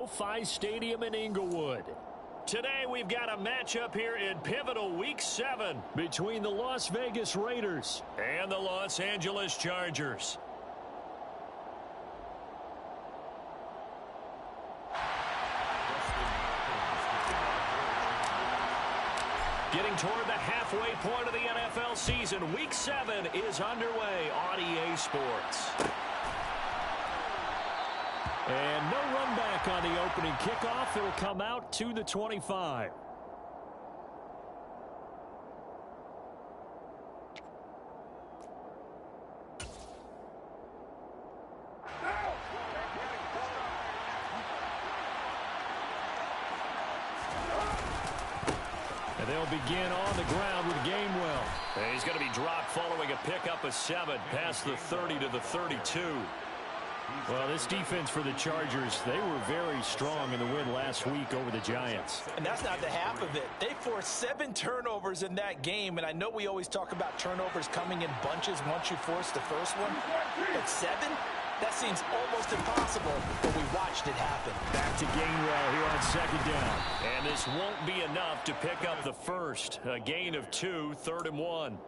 SoFi Stadium in Inglewood. Today we've got a matchup here in pivotal Week 7 between the Las Vegas Raiders and the Los Angeles Chargers. Getting toward the halfway point of the NFL season, Week 7 is underway on EA Sports. And no run back on the opening kickoff. It'll come out to the 25. And they'll begin on the ground with Gainwell. And he's going to be dropped following a pickup of 7 past the 30 to the 32. Well, this defense for the Chargers, they were very strong in the win last week over the Giants. And that's not the half of it. They forced 7 turnovers in that game, and I know we always talk about turnovers coming in bunches once you force the first one. But 7? That seems almost impossible, but we watched it happen. Back to Gainwell here on second down. And this won't be enough to pick up the first. A gain of 2, 3rd and 1.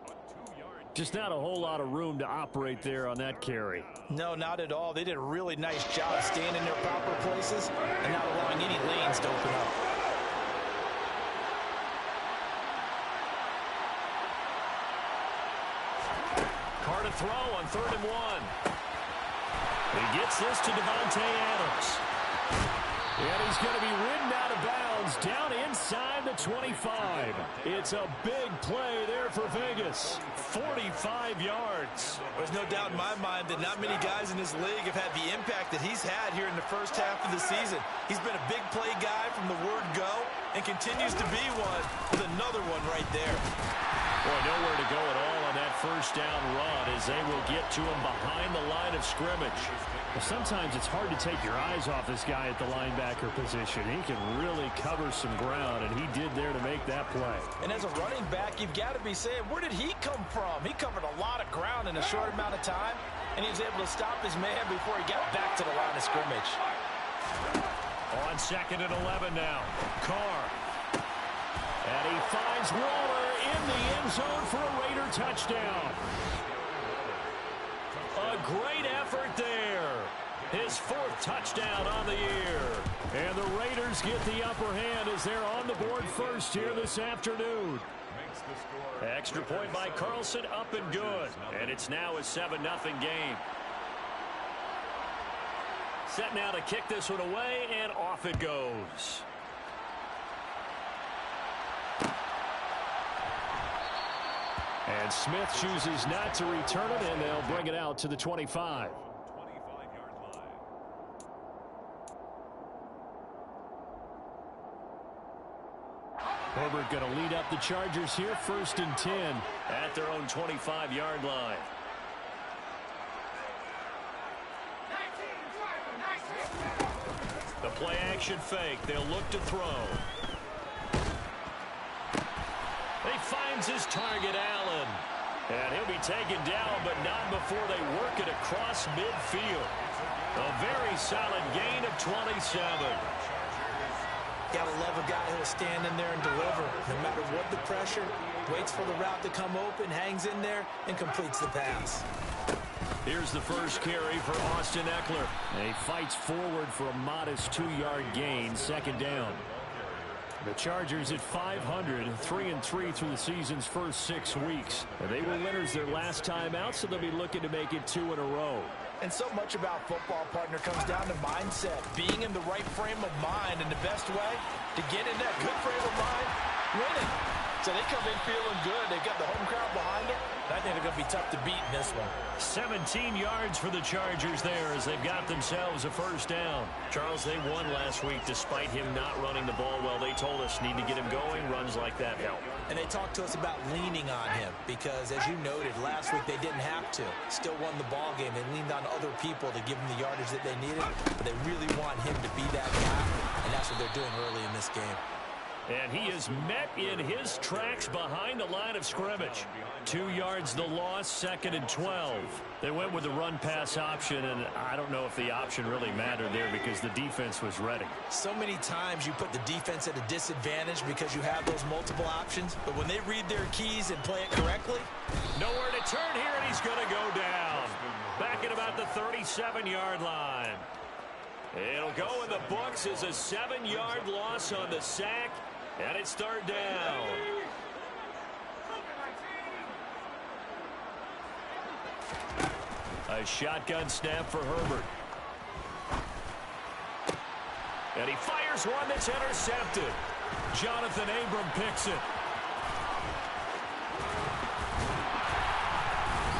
Just not a whole lot of room to operate there on that carry. No, not at all. They did a really nice job staying in their proper places and not allowing any lanes to open up. Carr to throw on 3rd and 1. He gets this to Davante Adams. And he's going to be ridden out of bounds down inside the 25. It's a big play there for Vegas. 45 yards. There's no doubt in my mind that not many guys in this league have had the impact that he's had here in the first half of the season. He's been a big play guy from the word go and continues to be one with another one right there. Boy, nowhere to go at all on that first down run as they will get to him behind the line of scrimmage. Well, sometimes it's hard to take your eyes off this guy at the linebacker position. He can really cover some ground, and he did there to make that play. And as a running back, you've got to be saying, where did he come from? He covered a lot of ground in a short amount of time, and he was able to stop his man before he got back to the line of scrimmage. On 2nd and 11 now, Carr. And he finds Waller in the end zone for a Raider touchdown. A great effort there. His 4th touchdown on the year. And the Raiders get the upper hand as they're on the board first here this afternoon. Extra point by Carlson, up and good. And it's now a 7-0 game. Set now to kick this one away, and off it goes. And Smith chooses not to return it, and they'll bring it out to the 25. Herbert going to lead up the Chargers here, 1st and 10 at their own 25-yard line. The play action fake. They'll look to throw. He finds his target, Allen. And he'll be taken down, but not before they work it across midfield. A very solid gain of 27. Gotta love a guy who'll stand in there and deliver. No matter what the pressure, waits for the route to come open, hangs in there, and completes the pass. Here's the first carry for Austin Eckler. And he fights forward for a modest 2-yard gain, 2nd down. The Chargers at 500, 3-3 through the season's first 6 weeks. And they were winners their last time out, so they'll be looking to make it 2 in a row. And so much about football, partner, comes down to mindset. Being in the right frame of mind, and the best way to get in that good frame of mind, winning. So they come in feeling good. They've got the home crowd behind them. I think they're going to be tough to beat in this one. 17 yards for the Chargers there as they've got themselves a first down. Charles, they won last week despite him not running the ball well. They told us need to get him going. Runs like that help. And they talked to us about leaning on him because, as you noted, last week they didn't have to. Still won the ball game. They leaned on other people to give them the yardage that they needed. But they really want him to be that guy, and that's what they're doing early in this game. And he is met in his tracks behind the line of scrimmage. 2 yards the loss, 2nd and 12. They went with the run-pass option, and I don't know if the option really mattered there because the defense was ready. So many times you put the defense at a disadvantage because you have those multiple options, but when they read their keys and play it correctly. Nowhere to turn here, and he's going to go down. Back at about the 37-yard line. It'll go in the books as a 7-yard loss on the sack, and it's 3rd down. A shotgun snap for Herbert. And he fires one that's intercepted. Jonathan Abram picks it.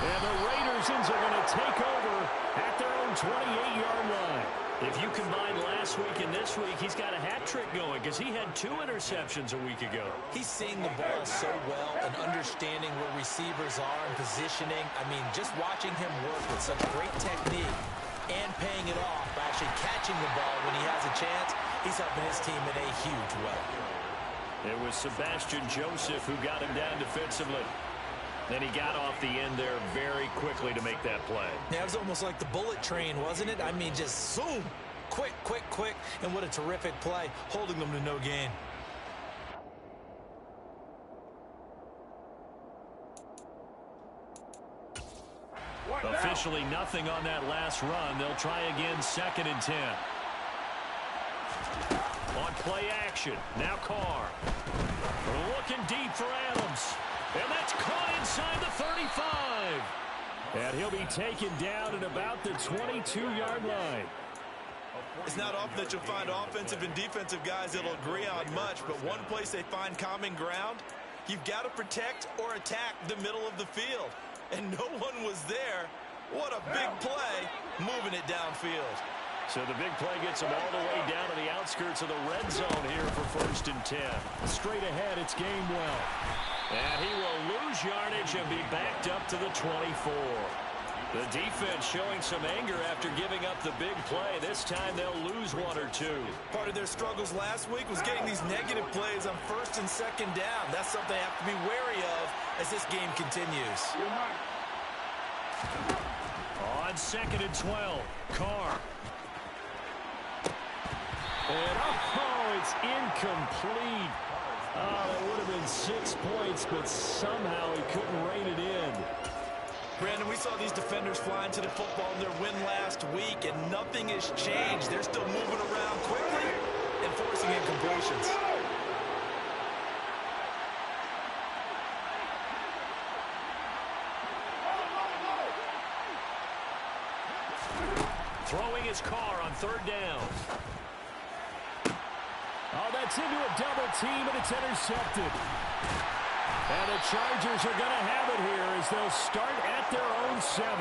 And the Raiders are going to take over at their own 28-yard line. If you combine last week and this week, he's got a hat trick going because he had 2 interceptions a week ago. He's seeing the ball so well and understanding where receivers are and positioning. I mean, just watching him work with such great technique and paying it off by actually catching the ball when he has a chance, he's helping his team in a huge way. It was Sebastian Joseph who got him down defensively. Then he got off the end there very quickly to make that play. Yeah, it was almost like the bullet train, wasn't it? I mean, just zoom. Quick, quick, quick. And what a terrific play, holding them to no gain. Officially nothing on that last run. They'll try again, 2nd and 10. On play action. Now Carr. Looking deep for Adams. And that's caught inside the 35. And he'll be taken down at about the 22-yard line. It's not often that you'll find offensive and defensive guys that'll agree on much, but one place they find common ground, you've got to protect or attack the middle of the field. And no one was there. What a big play, moving it downfield. So the big play gets him all the way down to the outskirts of the red zone here for 1st and 10. Straight ahead, it's Gainwell. And he will lose yardage and be backed up to the 24. The defense showing some anger after giving up the big play. This time they'll lose 1 or 2. Part of their struggles last week was getting these negative plays on 1st and 2nd down. That's something they have to be wary of as this game continues. On 2nd and 12, Carr. And it's incomplete. Oh, it would have been 6 points, but somehow he couldn't rein it in. Brandon, we saw these defenders flying to the football in their win last week, and nothing has changed. They're still moving around quickly and forcing incompletions. Throwing his Carr on 3rd down. Oh, that's into a double team, and it's intercepted. And the Chargers are going to have it here as they'll start at their own 7.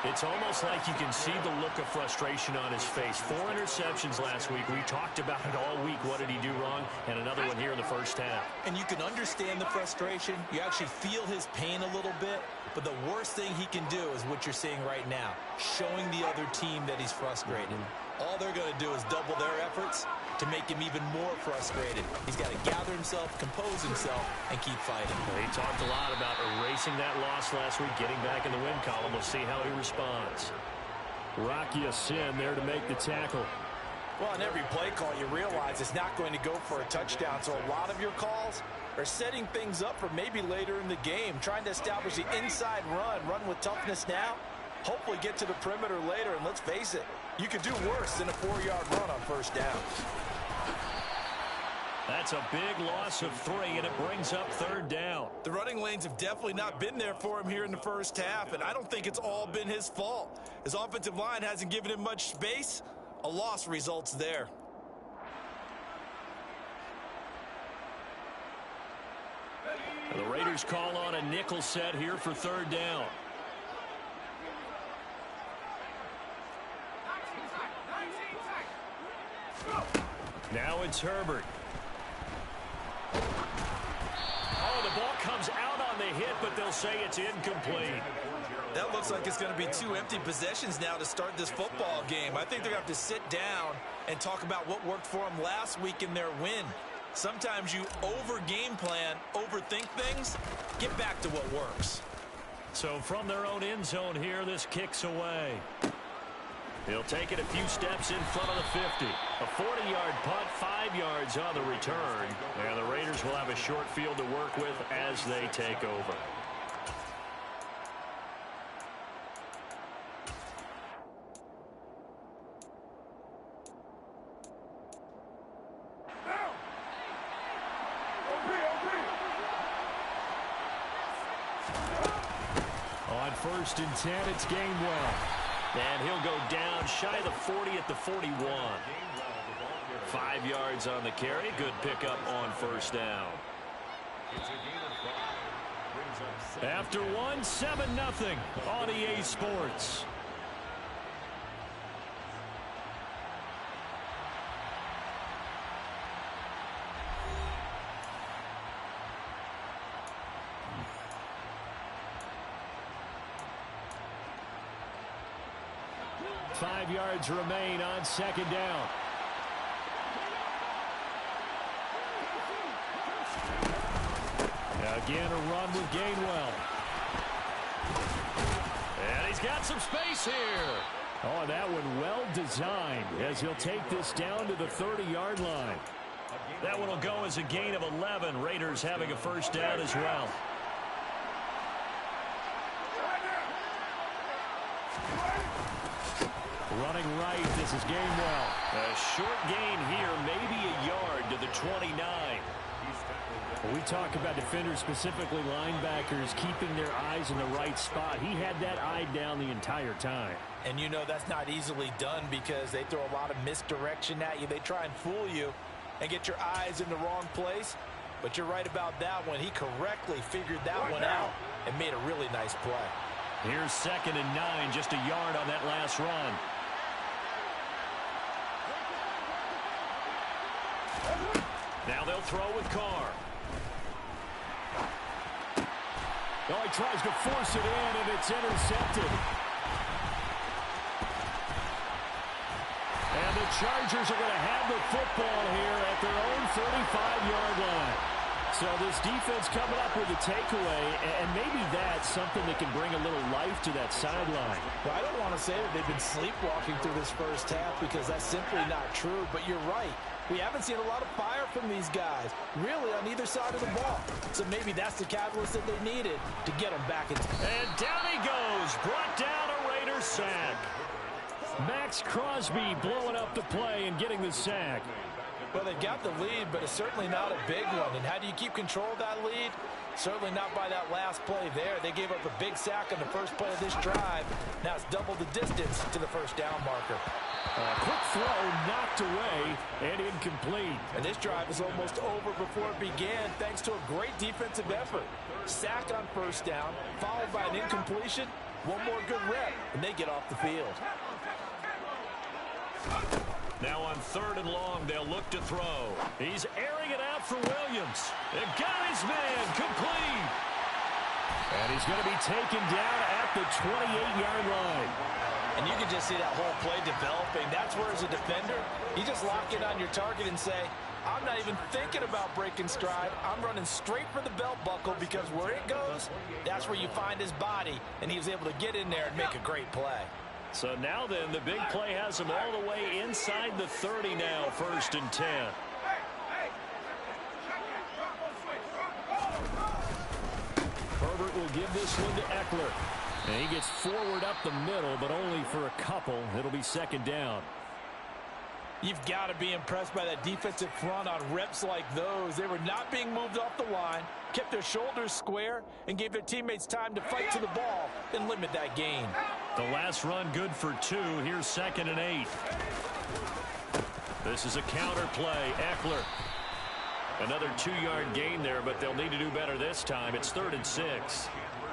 It's almost like you can see the look of frustration on his face. 4 interceptions last week. We talked about it all week. What did he do wrong? And another one here in the first half. And you can understand the frustration. You actually feel his pain a little bit. But the worst thing he can do is what you're seeing right now, showing the other team that he's frustrated. All they're going to do is double their efforts to make him even more frustrated. He's got to gather himself, compose himself, and keep fighting. He talked a lot about erasing that loss last week, getting back in the win column. We'll see how he responds. Rocky Sin there to make the tackle. Well, in every play call, you realize it's not going to go for a touchdown. So a lot of your calls are setting things up for maybe later in the game, trying to establish the inside run with toughness now, hopefully get to the perimeter later. And let's face it, you could do worse than a 4-yard run on 1st down. That's a big loss of 3, and it brings up 3rd down. The running lanes have definitely not been there for him here in the first half, and I don't think it's all been his fault. His offensive line hasn't given him much space. A loss results there. The Raiders call on a nickel set here for 3rd down. Now it's Herbert. Oh, the ball comes out on the hit, but they'll say it's incomplete. That looks like it's going to be 2 empty possessions now to start this football game. I think they're going to have to sit down and talk about what worked for them last week in their win. Sometimes you over-game plan, overthink things. Get back to what works. So from their own end zone here, this kicks away. He'll take it a few steps in front of the 50. A 40-yard punt, 5 yards on the return. And the Raiders will have a short field to work with as they take over. On 1st and 10, it's Gainwell. And he'll go down shy of the 40 at the 41. 5 yards on the carry. Good pickup on 1st down. After one, 7-0 on EA Sports. Five yards remain on 2nd down. Again, a run with Gainwell. And he's got some space here. Oh, that one well designed as he'll take this down to the 30-yard line. That one will go as a gain of 11. Raiders having a 1st down as well. Running right, this is Gainwell. A short gain here, maybe a yard to the 29. When we talk about defenders, specifically linebackers, keeping their eyes in the right spot. He had that eye down the entire time. And you know that's not easily done because they throw a lot of misdirection at you. They try and fool you and get your eyes in the wrong place. But you're right about that one. He correctly figured that one out and made a really nice play. Here's 2nd and 9, just a yard on that last run. Now they'll throw with Carr. Oh, he tries to force it in, and it's intercepted. And the Chargers are going to have the football here at their own 35-yard line. So this defense coming up with a takeaway, and maybe that's something that can bring a little life to that sideline. Well, I don't want to say that they've been sleepwalking through this first half because that's simply not true, but you're right. We haven't seen a lot of fire from these guys, really, on either side of the ball. So maybe that's the catalyst that they needed to get them back into. And down he goes, brought down a Raiders sack. Max Crosby blowing up the play and getting the sack. Well, they got the lead, but it's certainly not a big one. And how do you keep control of that lead? Certainly not by that last play there. They gave up a big sack on the first play of this drive. Now it's double the distance to the 1st down marker. Quick throw knocked away and incomplete. And this drive is almost over before it began thanks to a great defensive effort. Sack on 1st down, followed by an incompletion. One more good rep, and they get off the field. Now on 3rd and long, they'll look to throw. He's airing it out for Williams. And got his man complete. And he's going to be taken down at the 28-yard line. And you can just see that whole play developing. That's where, as a defender, you just lock in on your target and say, I'm not even thinking about breaking stride. I'm running straight for the belt buckle because where it goes, that's where you find his body. And he was able to get in there and make a great play. So now then, the big play has him all the way inside the 30 now, 1st and 10. Herbert will give this one to Eckler. And he gets forward up the middle, but only for a couple. It'll be 2nd down. You've got to be impressed by that defensive front on reps like those. They were not being moved off the line, kept their shoulders square, and gave their teammates time to fight to the ball and limit that gain. The last run good for 2. Here's 2nd and 8. This is a counter play. Eckler. Another 2-yard gain there, but they'll need to do better this time. It's 3rd and 6.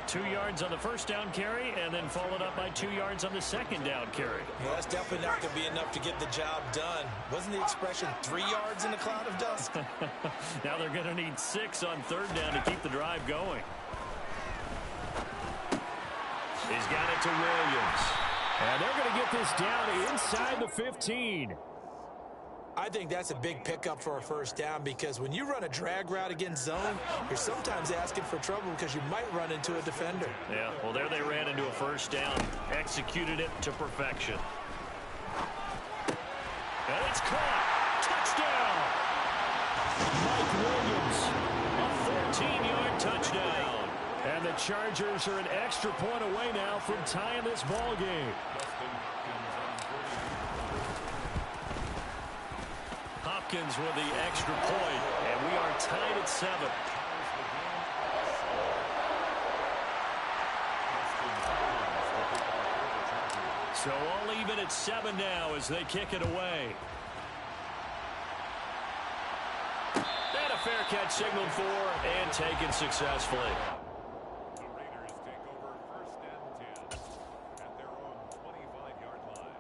2 yards on the 1st down carry, and then followed up by 2 yards on the 2nd down carry. Yeah, that's definitely not going to be enough to get the job done. Wasn't the expression 3 yards in a cloud of dust? Now they're going to need 6 on 3rd down to keep the drive going. He's got it to Williams. And they're going to get this down inside the 15. I think that's a big pickup for a first down because when you run a drag route against zone, you're sometimes asking for trouble because you might run into a defender. Yeah, well, there they ran into a first down. Executed it to perfection. And it's caught. Touchdown. Mike Williams, a 14-yard touchdown. And the Chargers are an extra point away now from tying this ball game. Hopkins with the extra point, and we are tied at 7. So all even at 7 now as they kick it away. And a fair catch signaled for and taken successfully. The Raiders take over 1st and 10 at their own 25-yard line.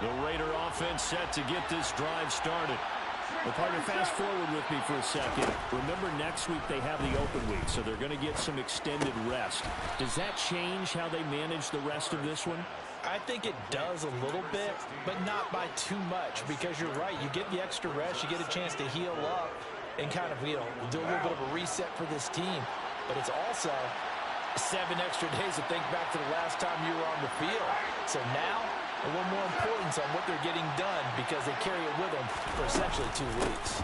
The Raider offense set to get this drive started. Well, partner, fast forward with me for a second. Remember, next week they have the open week, so they're going to get some extended rest. Does that change how they manage the rest of this one? I think it does a little bit, but not by too much because you're right. You get the extra rest. You get a chance to heal up and kind of, do a little bit of a reset for this team. But it's also 7 extra days to think back to the last time you were on the field. So now, a little more importance on what they're getting done because they carry it with them for essentially 2 weeks.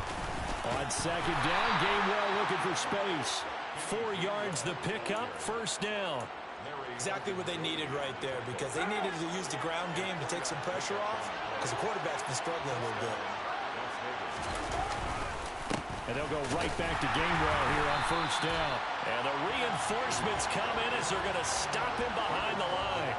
On second down, Gainwell looking for space. 4 yards the pickup, first down. Exactly what they needed right there because they needed to use the ground game to take some pressure off because the quarterback's been struggling a little bit. And they'll go right back to Gainwell here on first down. And the reinforcements come in as they're going to stop him behind the line.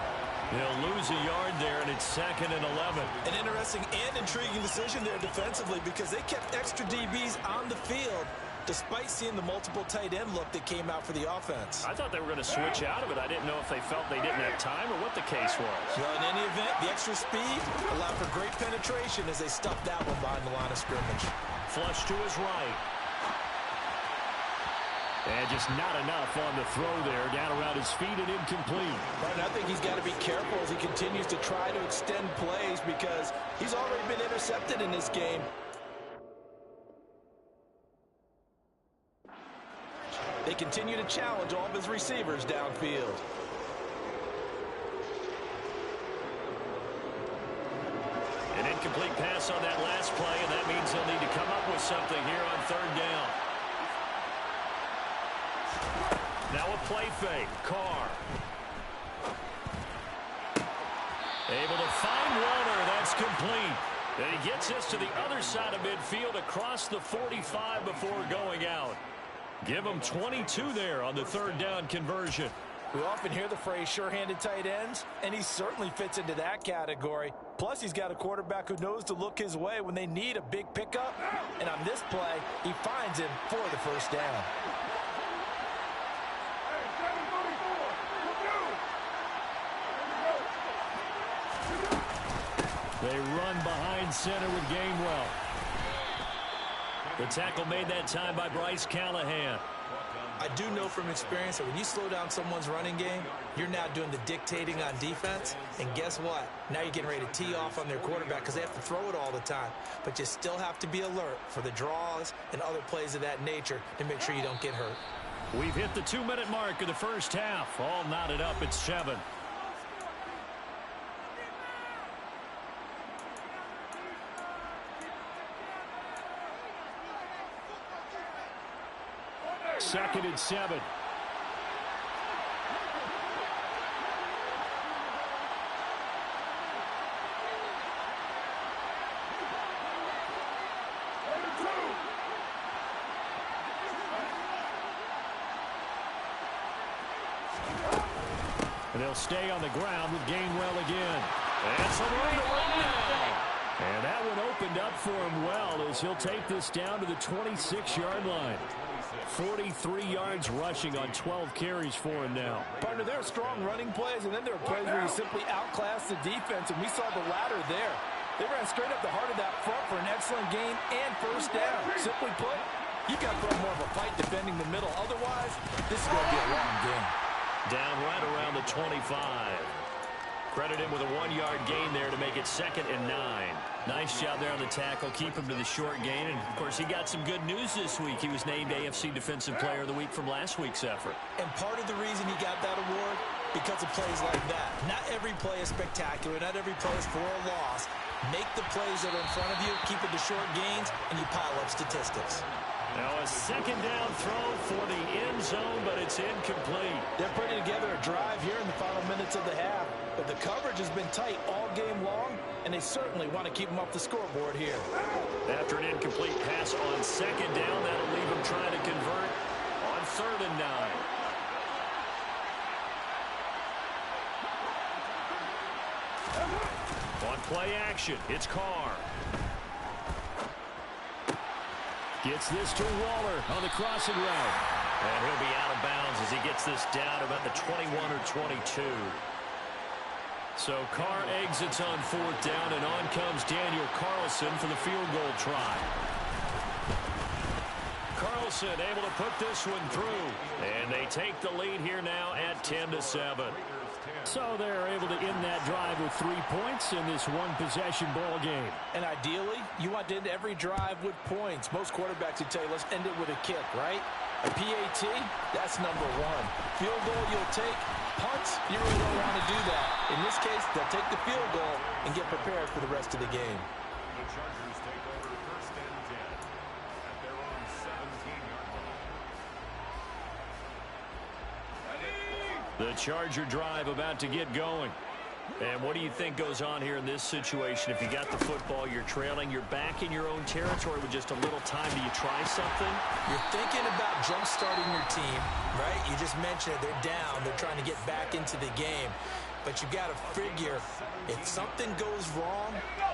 They'll lose a yard there, and it's 2nd and 11. An interesting and intriguing decision there defensively because they kept extra DBs on the field despite seeing the multiple tight end look that came out for the offense. I thought they were going to switch out of it. I didn't know if they felt they didn't have time or what the case was. Well, in any event, the extra speed allowed for great penetration as they stuffed that one behind the line of scrimmage. Flush to his right. And just not enough on the throw there. Down around his feet and incomplete. Right, and I think he's got to be careful as he continues to try to extend plays because he's already been intercepted in this game. They continue to challenge all of his receivers downfield. An incomplete pass on that last play, and that means they'll need to come up with something here on 3rd down. Now a play fake. Carr. Able to find Warner. That's complete. And he gets this to the other side of midfield across the 45 before going out. Give him 22 there on the 3rd down conversion. We often hear the phrase sure-handed tight ends, and he certainly fits into that category. Plus, he's got a quarterback who knows to look his way when they need a big pickup. And on this play, he finds him for the first down. They run behind center with Gainwell. The tackle made that time by Bryce Callahan. I do know from experience that when you slow down someone's running game, you're now doing the dictating on defense. And guess what? Now you're getting ready to tee off on their quarterback because they have to throw it all the time. But you still have to be alert for the draws and other plays of that nature to make sure you don't get hurt. We've hit the 2-minute mark of the first half. All knotted up at 7. Second and 7. And they'll stay on the ground with Gainwell again. And some room to run now. And that one opened up for him well as he'll take this down to the 26-yard line. 43 yards rushing on 12 carries for him now. Partner, there are strong running plays, and then there are plays where you simply outclass the defense, and we saw the latter there. They ran straight up the heart of that front for an excellent gain and first down. Simply put, you got to put more of a fight defending the middle. Otherwise, this is going to be a long game. Down right around the 25. Credit him with a 1-yard gain there to make it 2nd and 9. Nice job there on the tackle. Keep him to the short gain. And, of course, he got some good news this week. He was named AFC Defensive Player of the Week from last week's effort. And part of the reason he got that award, because of plays like that. Not every play is spectacular. Not every play is for a loss. Make the plays that are in front of you, keep it to short gains, and you pile up statistics. Now a 2nd down throw for the end zone, but it's incomplete. They're putting together a drive here in the final minutes of the half, but the coverage has been tight all game long, and they certainly want to keep them off the scoreboard here. After an incomplete pass on 2nd down, that'll leave them trying to convert on 3rd and 9. On play action, it's Carr. Gets this to Waller on the crossing route. And he'll be out of bounds as he gets this down about the 21 or 22. So Carr exits on 4th down, and on comes Daniel Carlson for the field goal try. Carlson able to put this one through. And they take the lead here now at 10-7. So they're able to end that drive with 3 points in this one-possession ball game. And ideally, you want to end every drive with points. Most quarterbacks would tell you, let's end it with a kick, right? A PAT, that's number 1. Field goal you'll take. Punts, you really don't want to do that. In this case, they'll take the field goal and get prepared for the rest of the game. The Chargers take over 1st and 10 at their own 17-yard line. The Charger drive about to get going. And what do you think goes on here in this situation? If you got the football, you're trailing, you're back in your own territory with just a little time. Do you try something? You're thinking about jump-starting your team, right? You just mentioned it. They're down. They're trying to get back into the game. But you got to figure, if something goes wrong,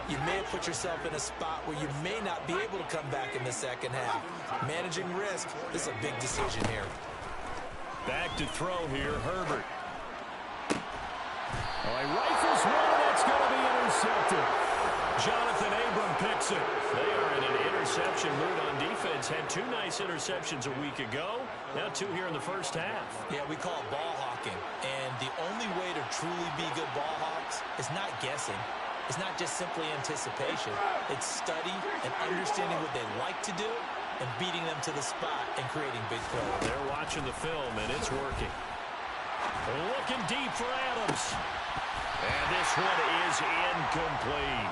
you may have put yourself in a spot where you may not be able to come back in the second half. Managing risk, this is a big decision here. Back to throw here, Herbert. Oh, he rifles one, that's going to be intercepted. Jonathan Abram picks it. They are in an interception mood on defense. Had 2 nice interceptions a week ago. Now 2 here in the first half. Yeah, we call it ball hawking. And the only way to truly be good ball hawks is not guessing. It's not just simply anticipation. It's study and understanding what they like to do and beating them to the spot and creating big plays. They're watching the film, and it's working. Looking deep for Adams. And this one is incomplete.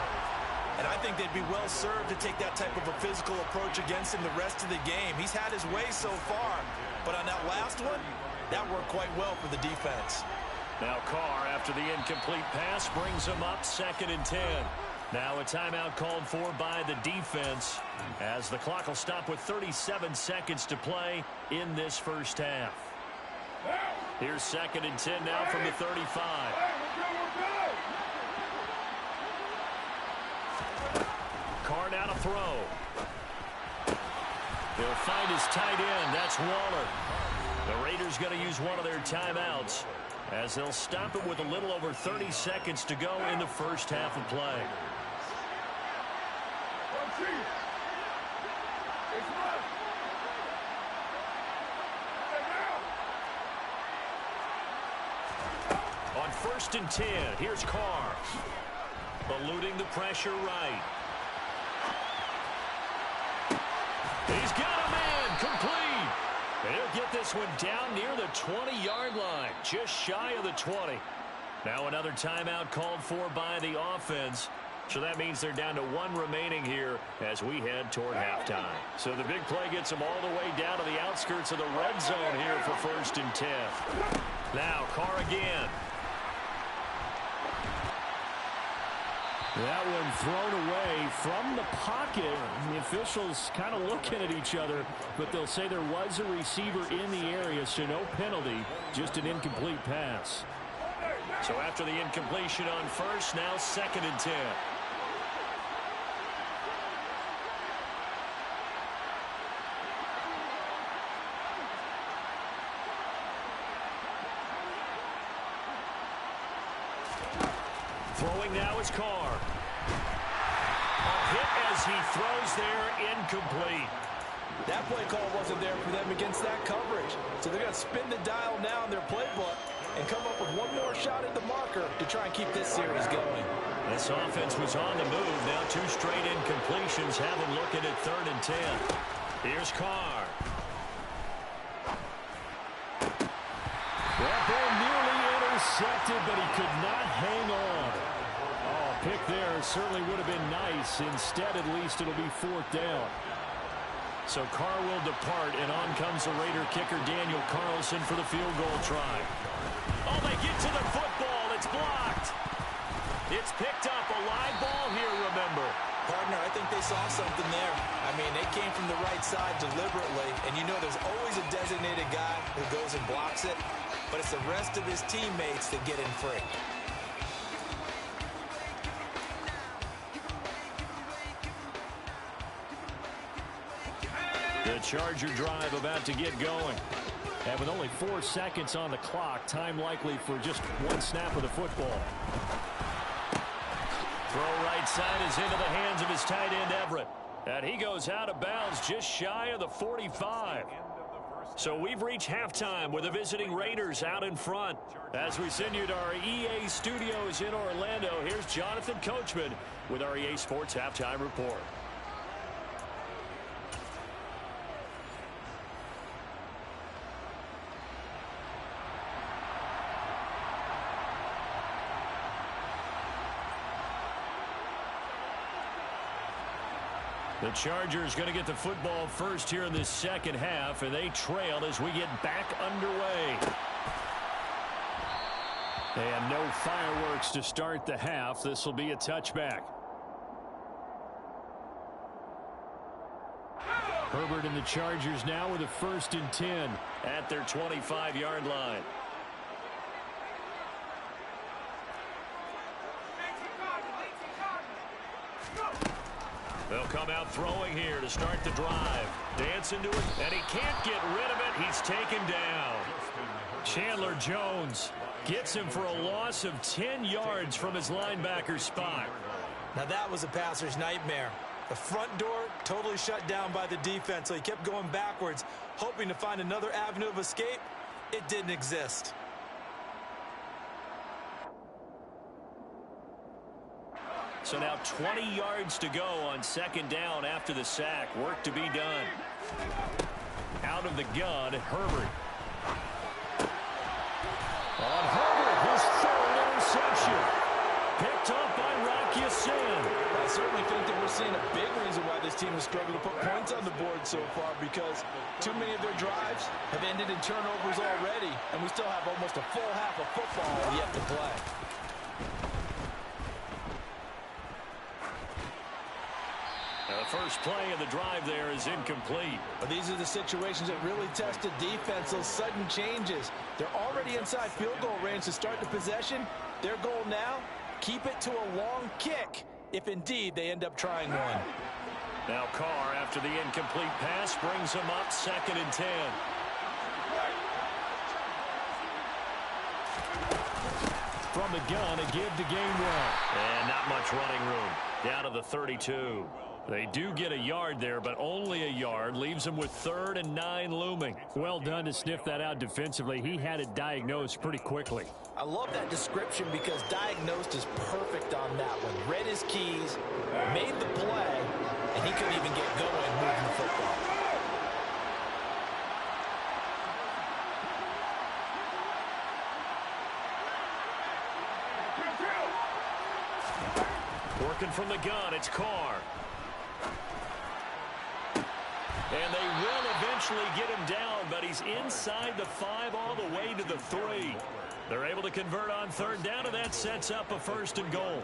And I think they'd be well served to take that type of a physical approach against him the rest of the game. He's had his way so far, but on that last one, that worked quite well for the defense. Now Carr, after the incomplete pass, brings him up 2nd and 10. Now a timeout called for by the defense as the clock will stop with 37 seconds to play in this first half. Here's 2nd and 10 now from the 35. Carr now to throw. He'll find his tight end. That's Waller. The Raiders going to use one of their timeouts as they'll stop it with a little over 30 seconds to go in the first half of play. On 1st and 10, here's Carr. Eluding the pressure right. He's got a man, complete. And he'll get this one down near the 20-yard line, just shy of the 20. Now another timeout called for by the offense. So that means they're down to 1 remaining here as we head toward halftime. So the big play gets them all the way down to the outskirts of the red zone here for 1st and 10. Now Carr again. That one thrown away from the pocket. The officials kind of looking at each other, but they'll say there was a receiver in the area, so no penalty, just an incomplete pass. So after the incompletion on 1st, now 2nd and 10. Throwing now is Carr. A hit as he throws there, incomplete. That play call wasn't there for them against that coverage. So they're going to spin the dial now in their playbook and come up with one more shot at the marker to try and keep this series going. This offense was on the move. Now 2 straight incompletions have them looking at 3rd and 10. Here's Carr. That ball nearly intercepted, but he could not hang on. Oh, a pick there certainly would have been nice. Instead, at least it'll be 4th down. So Carr will depart, and on comes the Raider kicker Daniel Carlson for the field goal try. Oh, they get to the football. It's blocked. It's picked up. A live ball here, remember. Partner, I think they saw something there. I mean, they came from the right side deliberately, and you know there's always a designated guy who goes and blocks it, but it's the rest of his teammates that get in free. The Charger drive about to get going. And with only 4 seconds on the clock, time likely for just 1 snap of the football. Throw right side is into the hands of his tight end, Everett. And he goes out of bounds just shy of the 45. So we've reached halftime with the visiting Raiders out in front. As we send you to our EA studios in Orlando, here's Jonathan Coachman with our EA Sports Halftime Report. The Chargers going to get the football first here in this second half, and they trail as we get back underway. And no fireworks to start the half. This will be a touchback. Herbert and the Chargers now with a 1st and 10 at their 25-yard line. They'll come out throwing here to start the drive. Dance into it, and he can't get rid of it. He's taken down. Chandler Jones gets him for a loss of 10 yards from his linebacker spot. Now that was a passer's nightmare. The front door totally shut down by the defense, so he kept going backwards, hoping to find another avenue of escape. It didn't exist. So now 20 yards to go on 2nd down after the sack. Work to be done. Out of the gun, Herbert. On Herbert, his 3rd interception. Picked up by Rock Ya-Sin. I certainly think that we're seeing a big reason why this team has struggled to put points on the board so far, because too many of their drives have ended in turnovers already, and we still have almost a full half of football yet to play. The first play of the drive there is incomplete. But these are the situations that really test a defense, those sudden changes. They're already inside field goal range to start the possession. Their goal now, keep it to a long kick, if indeed they end up trying one. Now Carr, after the incomplete pass, brings him up 2nd and 10. From the gun, a give to Gainwell. And not much running room. Down to the 32. They do get a yard there, but only a yard. Leaves them with 3rd and 9 looming. Well done to sniff that out defensively. He had it diagnosed pretty quickly. I love that description because diagnosed is perfect on that one. Read his keys, made the play, and he couldn't even get going moving the football. Working from the gun, it's Carr. And they will eventually get him down, but he's inside the 5 all the way to the 3. They're able to convert on 3rd down, and that sets up a 1st and goal.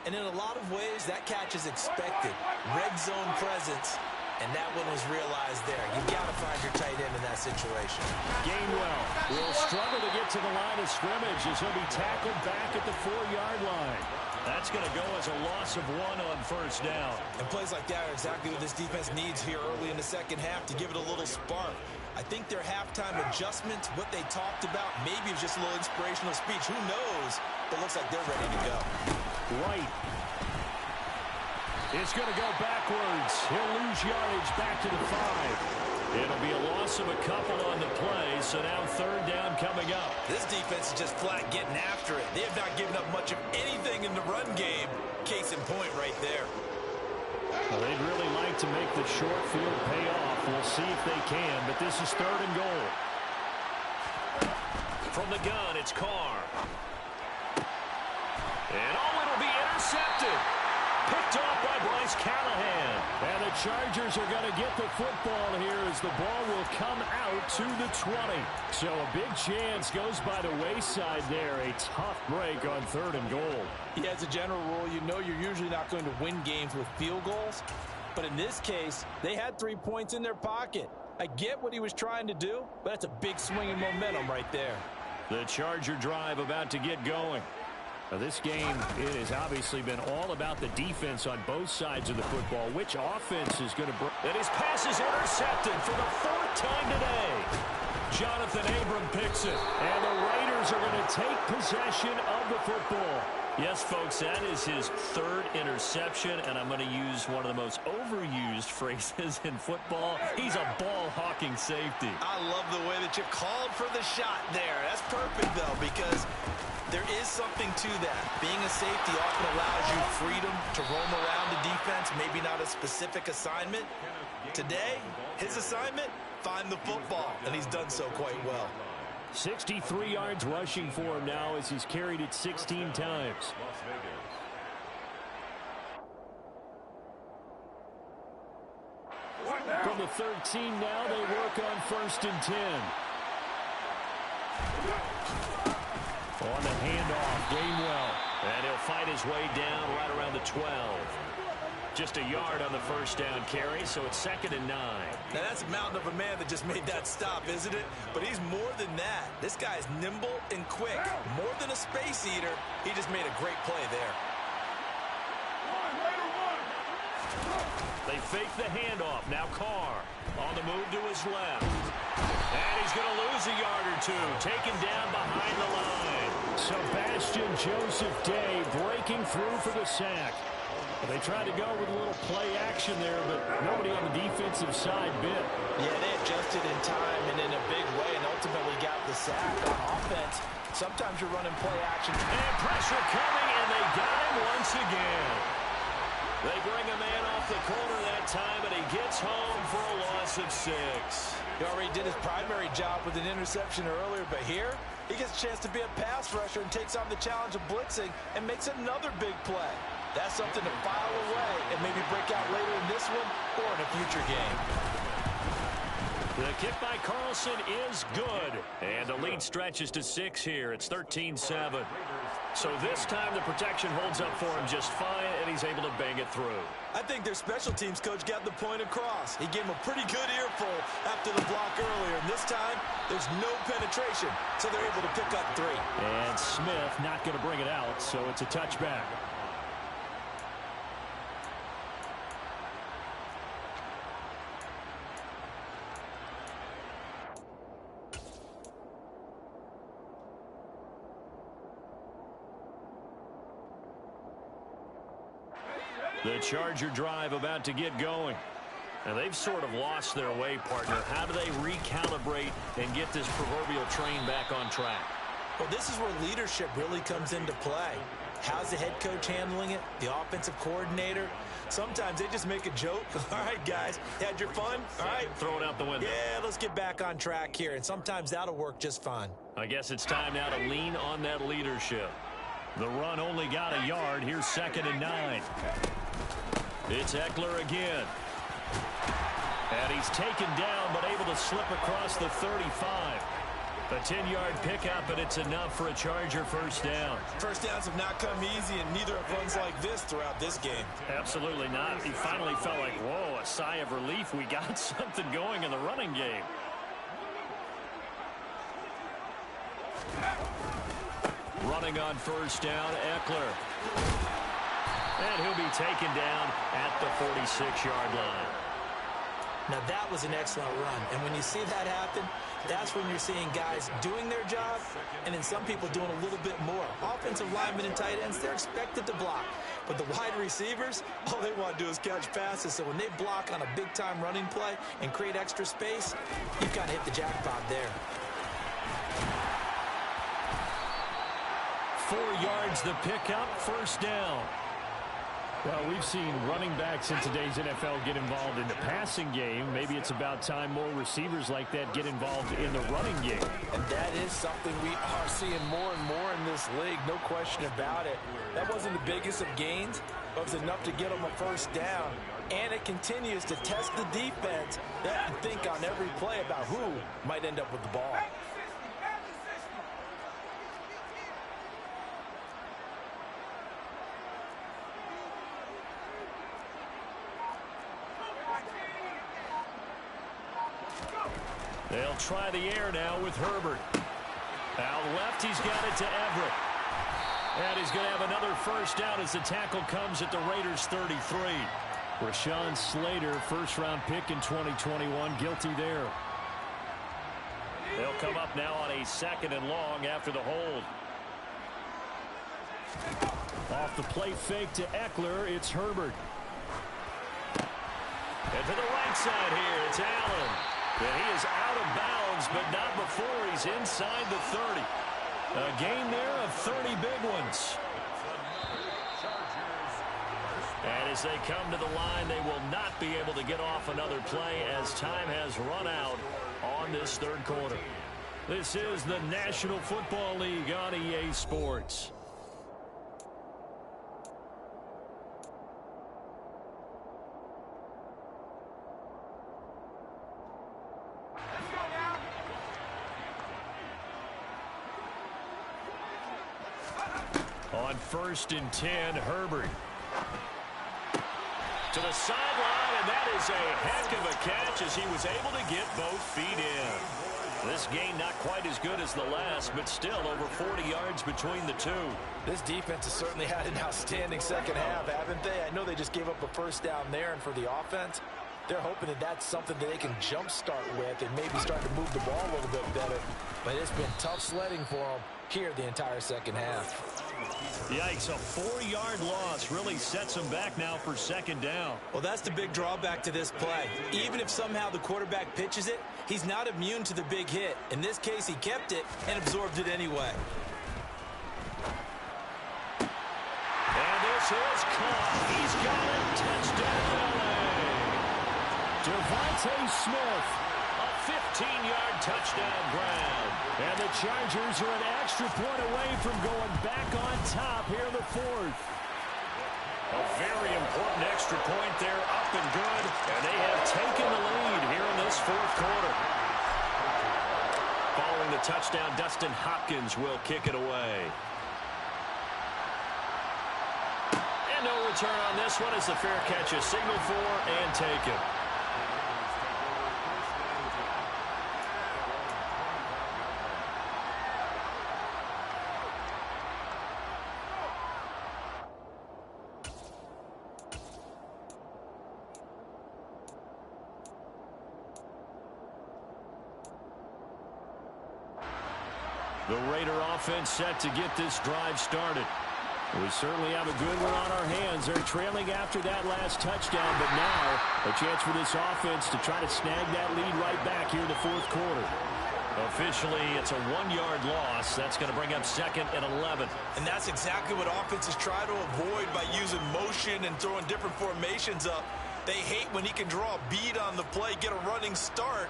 And in a lot of ways, that catch is expected. Red zone presence, and that one was realized there. You've got to find your tight end in that situation. Gainwell will struggle to get to the line of scrimmage as he'll be tackled back at the 4-yard line. That's going to go as a loss of 1 on 1st down. And plays like that are exactly what this defense needs here early in the second half to give it a little spark. I think their halftime adjustments, what they talked about, maybe it was just a little inspirational speech. Who knows? But it looks like they're ready to go. Right is going to go backwards. He'll lose yardage back to the 5. It'll be a loss of a couple on the play, so now third down coming up. This defense is just flat getting after it. They have not given up much of anything in the run game. Case in point right there. Well, they'd really like to make the short field pay off. We'll see if they can, but this is third and goal. From the gun, it's Carr. And it'll be intercepted. Picked off by Bryce Callahan. And the Chargers are going to get the football here as the ball will come out to the 20. So a big chance goes by the wayside there. A tough break on third and goal. Yeah, as a general rule, you know you're usually not going to win games with field goals. But in this case, they had 3 points in their pocket. I get what he was trying to do, but that's a big swing in momentum right there. The Charger drive about to get going. Now this game, it has obviously been all about the defense on both sides of the football. Which offense is going to break? And his pass is intercepted for the 4th time today. Jonathan Abram picks it. And the Raiders are going to take possession of the football. Yes, folks, that is his 3rd interception, and I'm going to use one of the most overused phrases in football. He's a ball-hawking safety. I love the way that you called for the shot there. That's perfect, though, because there is something to that. Being a safety often allows you freedom to roam around the defense, maybe not a specific assignment. Today, his assignment, find the football, and he's done so quite well. 63 yards rushing for him now as he's carried it 16 times. From the 13 now, they work on 1st and 10. On the handoff, Gainwell. And he'll fight his way down right around the 12. Just a yard on the first down carry, so it's 2nd and 9. Now that's a mountain of a man that just made that stop, isn't it? But he's more than that. This guy is nimble and quick. More than a space eater, he just made a great play there. They fake the handoff. Now Carr on the move to his left. And he's going to lose a yard or two. Taken down behind the line. Sebastian Joseph Day breaking through for the sack. They tried to go with a little play action there, but nobody on the defensive side bit. Yeah, they adjusted in time and in a big way and ultimately got the sack on offense. Sometimes you're running play action. And pressure coming, and they got him once again. They bring a man off the corner that time, and he gets home for a loss of 6. He already did his primary job with an interception earlier, but here he gets a chance to be a pass rusher and takes on the challenge of blitzing and makes another big play. That's something to file away and maybe break out later in this one or in a future game. The kick by Carlson is good. And the lead stretches to 6 here. It's 13-7. So this time the protection holds up for him just fine, and he's able to bang it through. I think their special teams coach got the point across. He gave him a pretty good earful after the block earlier. And this time, there's no penetration, so they're able to pick up 3. And Smith not going to bring it out, so it's a touchback. The Charger drive about to get going. And they've sort of lost their way, partner. How do they recalibrate and get this proverbial train back on track? Well, this is where leadership really comes into play. How's the head coach handling it? The offensive coordinator? Sometimes they just make a joke. All right, guys, had your fun? All right. Throw it out the window. Yeah, let's get back on track here. And sometimes that'll work just fine. I guess it's time now to lean on that leadership. The run only got a yard. Here's 2nd and 9. It's Eckler again. And he's taken down, but able to slip across the 35. A 10-yard pickup, and it's enough for a Charger first down. First downs have not come easy, and neither have runs like this throughout this game. Absolutely not. He finally felt like, whoa, a sigh of relief. We got something going in the running game. Running on first down, Eckler. And he'll be taken down at the 46-yard line. Now that was an excellent run, and when you see that happen, that's when you're seeing guys doing their job and then some people doing a little bit more. Offensive linemen and tight ends, they're expected to block. But the wide receivers, all they want to do is catch passes. So when they block on a big-time running play and create extra space, you've got to hit the jackpot there. 4 yards the pickup, first down. Well, we've seen running backs in today's NFL get involved in the passing game. Maybe it's about time more receivers like that get involved in the running game. And that is something we are seeing more and more in this league, no question about it. That wasn't the biggest of gains, but it was enough to get them a first down. And it continues to test the defense. They have to think on every play about who might end up with the ball. They'll try the air now with Herbert. Out left, he's got it to Everett. And he's going to have another first down as the tackle comes at the Raiders' 33. Rashawn Slater, first-round pick in 2021, guilty there. They'll come up now on a 2nd and long after the hold. Off the play fake to Eckler, it's Herbert. And to the right side here, it's Allen. And he is out of bounds, but not before he's inside the 30. A gain there of 30 big ones. And as they come to the line, they will not be able to get off another play as time has run out on this 3rd quarter. This is the National Football League on EA Sports. On 1st and 10, Herbert. To the sideline, and that is a heck of a catch as he was able to get both feet in. This gain not quite as good as the last, but still over 40 yards between the two. This defense has certainly had an outstanding second half, haven't they? I know they just gave up a first down there, and for the offense, they're hoping that that's something that they can jumpstart with and maybe start to move the ball a little bit better. But it's been tough sledding for them here the entire second half. Yikes, a 4-yard loss really sets them back now for 2nd down. Well, that's the big drawback to this play. Even if somehow the quarterback pitches it, he's not immune to the big hit. In this case, he kept it and absorbed it anyway. And this is caught. He's got it. Touchdown, LA. Devontae Smith, a 15-yard touchdown grab. And the Chargers are an extra point away from going back on top here in the 4th. A very important extra point there, up and good. And they have taken the lead here in this 4th quarter. Following the touchdown, Dustin Hopkins will kick it away. And no return on this one as the fair catch is signaled for and taken. The Raider offense set to get this drive started. We certainly have a good one on our hands. They're trailing after that last touchdown, but now a chance for this offense to try to snag that lead right back here in the 4th quarter. Officially, it's a 1-yard loss. That's going to bring up 2nd and 11. And that's exactly what offenses try to avoid by using motion and throwing different formations up. They hate when he can draw a bead on the play, get a running start,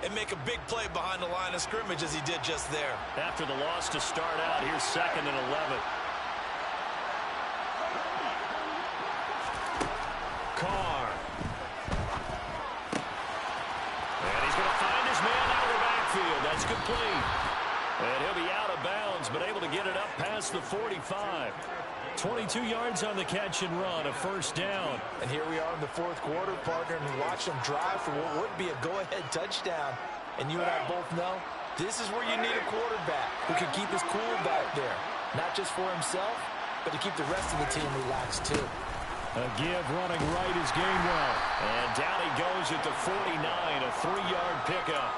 and make a big play behind the line of scrimmage as he did just there. After the loss to start out, here's 2nd and 11. Carr. And he's going to find his man out of the backfield. That's complete. And he'll be out of bounds, but able to get it up past the 45. 22 yards on the catch and run, a first down. And here we are in the 4th quarter, partner, and watch them drive for what would be a go-ahead touchdown. And you and I both know this is where you need a quarterback who can keep his cool back there. Not just for himself, but to keep the rest of the team relaxed too. A give running right is Gainwell. And down he goes at the 49, a 3-yard pickup.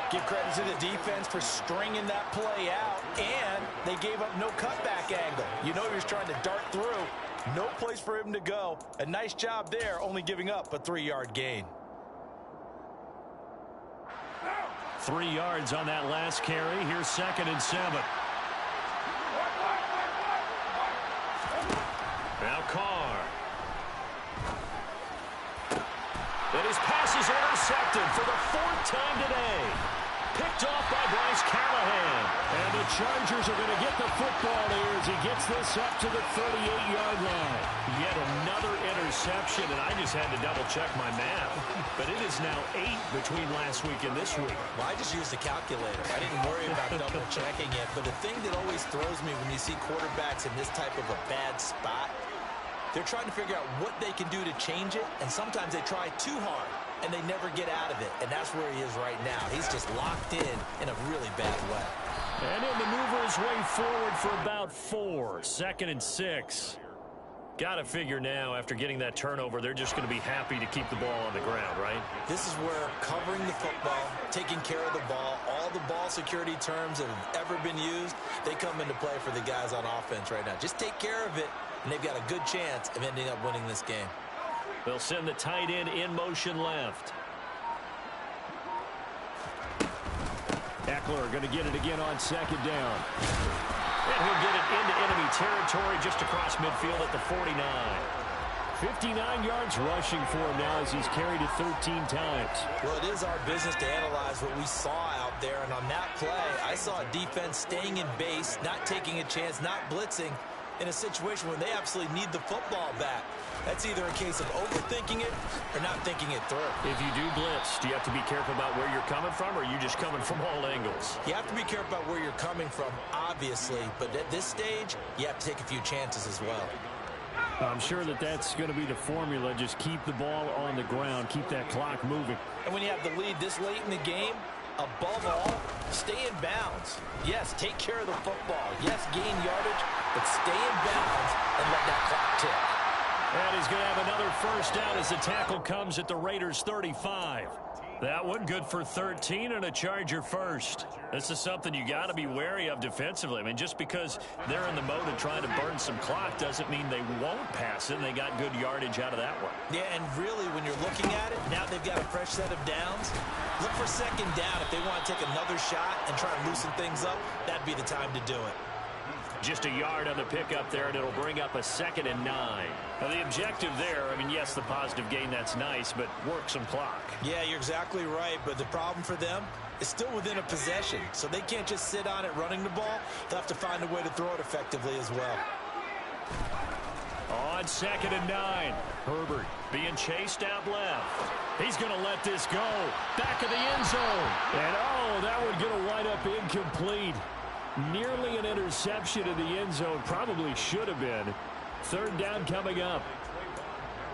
Give credit to the defense for stringing that play out And they gave up no cutback angle. You know he was trying to dart through. No place for him to go. A nice job there, only giving up a 3-yard gain. 3 yards on that last carry. Here's 2nd and 7. Now Carr. And his pass is intercepted for the 4th time today. Picked off by Bryce Callahan. And the Chargers are going to get the football here as he gets this up to the 38-yard line. Yet another interception, and I just had to double-check my math. But it is now 8 between last week and this week. Well, I just used a calculator. I didn't worry about double-checking it. But the thing that always throws me when you see quarterbacks in this type of a bad spot, they're trying to figure out what they can do to change it, and sometimes they try too hard, and they never get out of it, and that's where he is right now. He's just locked in a really bad way. And he'll maneuver his way forward for about 4. 2nd and 6. Got to figure now, after getting that turnover, they're just going to be happy to keep the ball on the ground, right? This is where covering the football, taking care of the ball, all the ball security terms that have ever been used, they come into play for the guys on offense right now. Just take care of it, and they've got a good chance of ending up winning this game. They'll send the tight end in motion left. Eckler going to get it again on 2nd down. And he'll get it into enemy territory just across midfield at the 49. 59 yards rushing for him now as he's carried it 13 times. Well, it is our business to analyze what we saw out there, and on that play, I saw a defense staying in base, not taking a chance, not blitzing, in a situation where they absolutely need the football back. That's either a case of overthinking it or not thinking it through. If you do blitz, do you have to be careful about where you're coming from, or are you just coming from all angles? You have to be careful about where you're coming from, obviously, but at this stage, you have to take a few chances as well. I'm sure that that's going to be the formula. Just keep the ball on the ground, keep that clock moving. And when you have the lead this late in the game, above all, stay in bounds. Yes, take care of the football. Yes, gain yardage, but stay in bounds and let that clock tick. And he's going to have another first down as the tackle comes at the Raiders' 35. That one good for 13 and a Charger first. This is something you got to be wary of defensively. I mean, just because they're in the mode of trying to burn some clock doesn't mean they won't pass it, and they got good yardage out of that one. Yeah, and really, when you're looking at it, now they've got a fresh set of downs. Look for 2nd down. If they want to take another shot and try to loosen things up, that'd be the time to do it. Just a yard on the pickup there, and it'll bring up a 2nd and 9. Now, the objective there, I mean, yes, the positive gain, that's nice, but work some clock. Yeah, you're exactly right, but the problem for them is still within a possession, so they can't just sit on it running the ball. They'll have to find a way to throw it effectively as well. On 2nd and 9, Herbert being chased out left. He's going to let this go. Back of the end zone. And, oh, that one going to wind up incomplete. Nearly an interception in the end zone. Probably should have been. 3rd down coming up.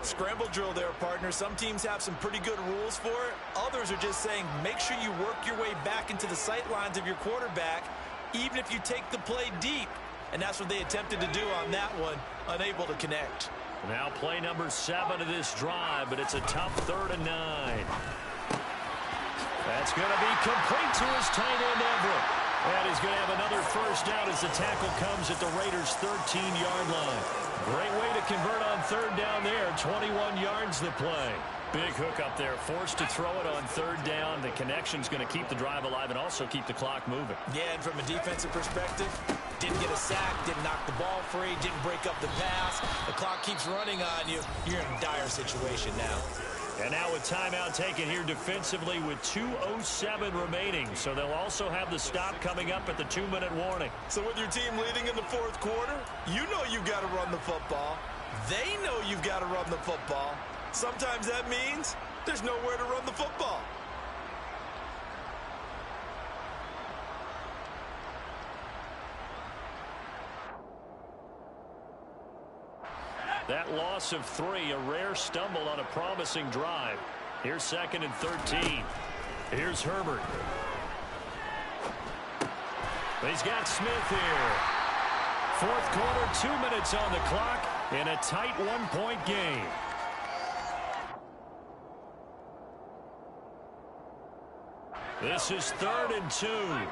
Scramble drill there, partner. Some teams have some pretty good rules for it. Others are just saying make sure you work your way back into the sight lines of your quarterback, even if you take the play deep. And that's what they attempted to do on that one, unable to connect. Now play number 7 of this drive, but it's a tough 3rd and 9. That's going to be complete to his tight end, Everett. And he's going to have another first down as the tackle comes at the Raiders' 13-yard line. Great way to convert on 3rd down there. 21 yards to play. Big hook up there. Forced to throw it on 3rd down. The connection's going to keep the drive alive and also keep the clock moving. Yeah, and from a defensive perspective, didn't get a sack, didn't knock the ball free, didn't break up the pass. The clock keeps running on you. You're in a dire situation now. And now with timeout taken here defensively with 2:07 remaining. So they'll also have the stop coming up at the 2-minute warning. So with your team leading in the 4th quarter, you know you've got to run the football. They know you've got to run the football. Sometimes that means there's nowhere to run the football. That loss of 3, a rare stumble on a promising drive. Here's 2nd and 13. Here's Herbert. He's got Smith here. 4th quarter, 2 minutes on the clock, in a tight 1-point game. This is 3rd and 2.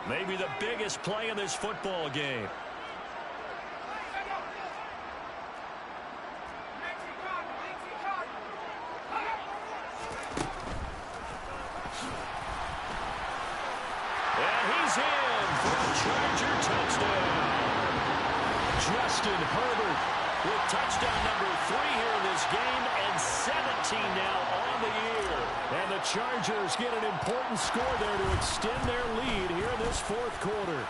Maybe the biggest play in this football game. And he's in for a Charger touchdown. Justin Herbert with touchdown number 3 here in this game, and 17 now on the year. And the Chargers get an important score there to extend their lead here in this 4th quarter.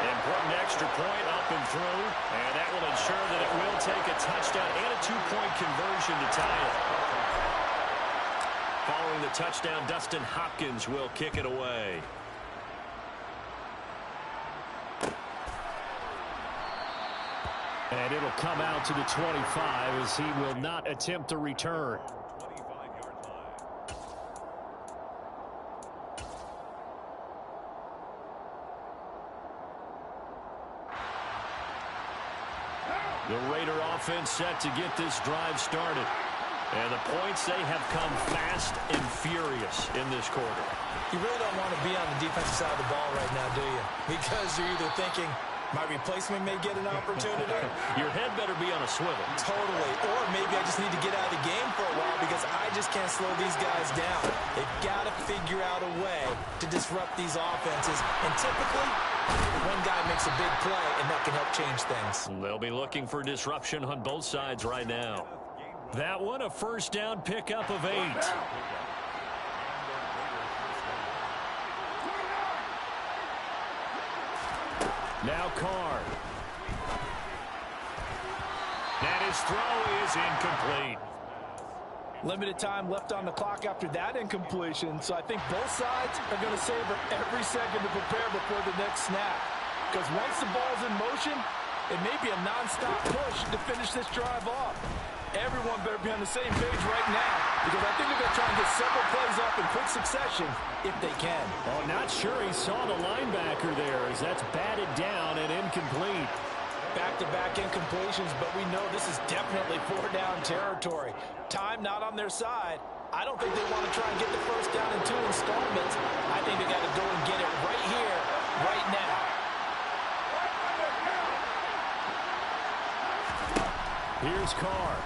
Important extra point up and through, and that will ensure that it will take a touchdown and a 2-point conversion to tie it. Following the touchdown, Dustin Hopkins will kick it away. And it'll come out to the 25 as he will not attempt to return. 25-yard line. The Raider offense set to get this drive started. And the points, they have come fast and furious in this quarter. You really don't want to be on the defensive side of the ball right now, do you? Because you're either thinking, my replacement may get an opportunity. Your head better be on a swivel. Totally. Or maybe I just need to get out of the game for a while because I just can't slow these guys down. They've got to figure out a way to disrupt these offenses. And typically, one guy makes a big play, and that can help change things. They'll be looking for disruption on both sides right now. That one, a first down pickup of 8. Now Carr. And his throw is incomplete. Limited time left on the clock after that incompletion, so I think both sides are going to savor every second to prepare before the next snap. Because once the ball's in motion, it may be a nonstop push to finish this drive off. Everyone better be on the same page right now, because I think they're going to try and get several plays up in quick succession if they can. Oh, not sure he saw the linebacker there as that's batted down and incomplete. Back-to-back incompletions, but we know this is definitely 4-down territory. Time not on their side. I don't think they want to try and get the first down in 2 installments. I think they got to go and get it right here, right now. Here's Carr.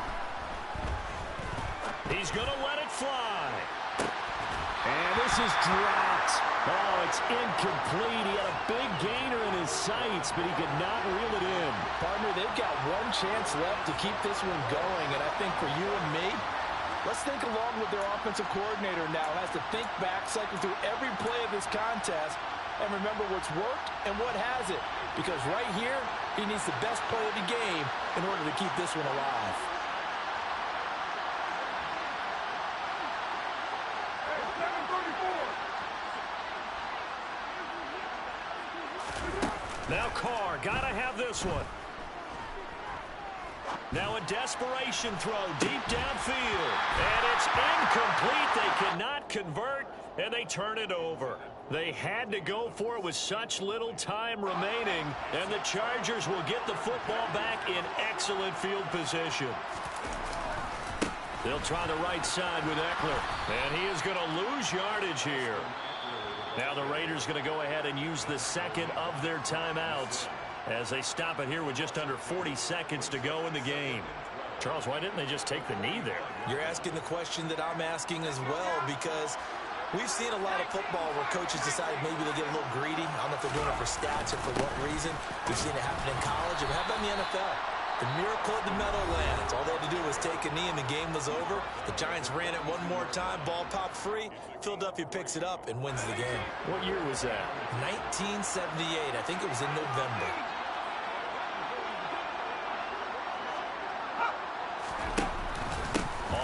He's going to let it fly. And this is dropped. Oh, it's incomplete. He had a big gainer in his sights, but he could not reel it in. Partner, they've got one chance left to keep this one going, and I think for you and me, let's think along with their offensive coordinator now. Has to think back, cycle through every play of this contest, and remember what's worked and what hasn't. Because right here, he needs the best play of the game in order to keep this one alive. Now Carr, gotta have this one. Now a desperation throw deep downfield. And it's incomplete. They cannot convert, and they turn it over. They had to go for it with such little time remaining, and the Chargers will get the football back in excellent field position. They'll try the right side with Eckler, and he is going to lose yardage here. Now the Raiders going to go ahead and use the second of their timeouts as they stop it here with just under 40 seconds to go in the game. Charles, why didn't they just take the knee there? You're asking the question that I'm asking as well, because we've seen a lot of football where coaches decided maybe they get a little greedy. I don't know if they're doing it for stats or for what reason. We've seen it happen in college, and how about in the NFL? The miracle of the Meadowlands. All they had to do was take a knee, and the game was over. The Giants ran it one more time. Ball popped free. Philadelphia picks it up and wins the game. What year was that? 1978. I think it was in November.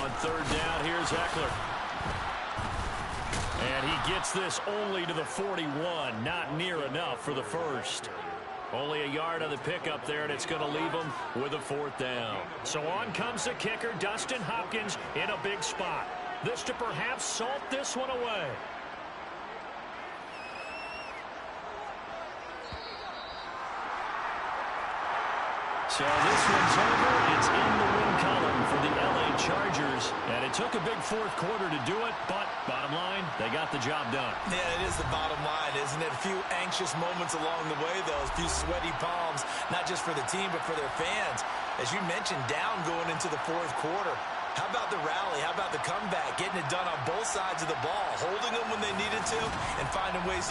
On third down, here's Eckler. And he gets this only to the 41. Not near enough for the first. Only a yard on the pickup there, and it's going to leave him with a 4th down. So on comes the kicker, Dustin Hopkins, in a big spot. This to perhaps salt this one away. So this one's over. It's in the win McCollum for the L.A. Chargers. And it took a big fourth quarter to do it, but bottom line, they got the job done. Yeah, it is the bottom line, isn't it? A few anxious moments along the way, though. A few sweaty palms, not just for the team, but for their fans. As you mentioned, down going into the fourth quarter. How about the rally? How about the comeback? Getting it done on both sides of the ball, holding them when they needed to, and finding ways to get